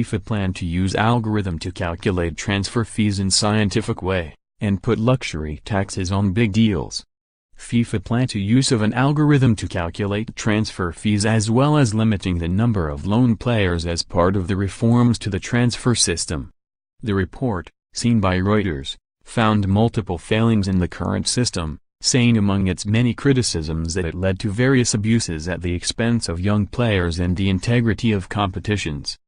FIFA planned to use algorithm to calculate transfer fees in scientific way, and put luxury taxes on big deals. FIFA planned to use of an algorithm to calculate transfer fees as well as limiting the number of loan players as part of the reforms to the transfer system. The report, seen by Reuters, found multiple failings in the current system, saying among its many criticisms that it led to various abuses at the expense of young players and the integrity of competitions.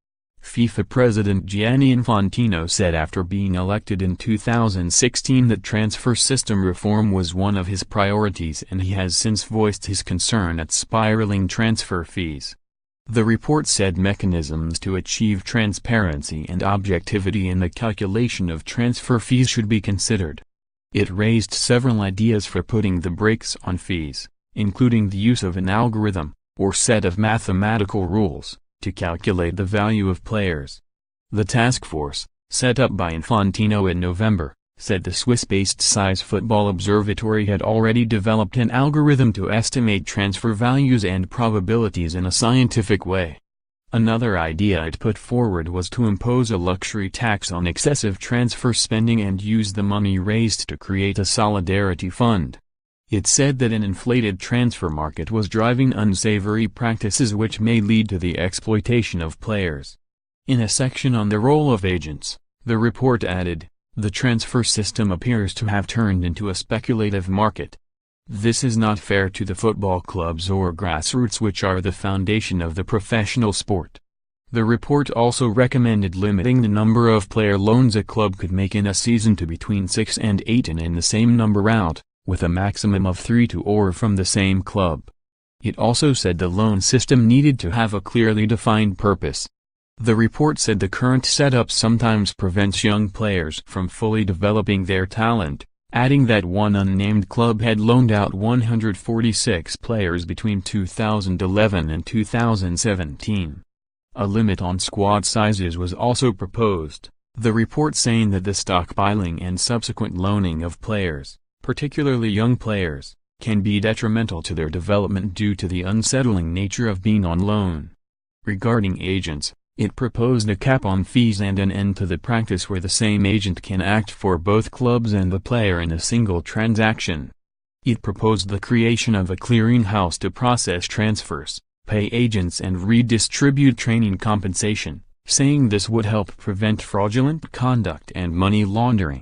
FIFA President Gianni Infantino said after being elected in 2016 that transfer system reform was one of his priorities, and he has since voiced his concern at spiraling transfer fees. The report said mechanisms to achieve transparency and objectivity in the calculation of transfer fees should be considered. It raised several ideas for putting the brakes on fees, including the use of an algorithm, or set of mathematical rules, to calculate the value of players. The task force, set up by Infantino in November, said the Swiss-based Size Football Observatory had already developed an algorithm to estimate transfer values and probabilities in a scientific way. Another idea it put forward was to impose a luxury tax on excessive transfer spending and use the money raised to create a solidarity fund. It said that an inflated transfer market was driving unsavory practices which may lead to the exploitation of players. In a section on the role of agents, the report added, "The transfer system appears to have turned into a speculative market. This is not fair to the football clubs or grassroots which are the foundation of the professional sport." The report also recommended limiting the number of player loans a club could make in a season to between 6 and 8 and in the same number out, with a maximum of 3 to or from the same club. It also said the loan system needed to have a clearly defined purpose. The report said the current setup sometimes prevents young players from fully developing their talent, adding that one unnamed club had loaned out 146 players between 2011 and 2017. A limit on squad sizes was also proposed, the report saying that the stockpiling and subsequent loaning of players, particularly young players, can be detrimental to their development due to the unsettling nature of being on loan. Regarding agents, it proposed a cap on fees and an end to the practice where the same agent can act for both clubs and the player in a single transaction. It proposed the creation of a clearinghouse to process transfers, pay agents and redistribute training compensation, saying this would help prevent fraudulent conduct and money laundering.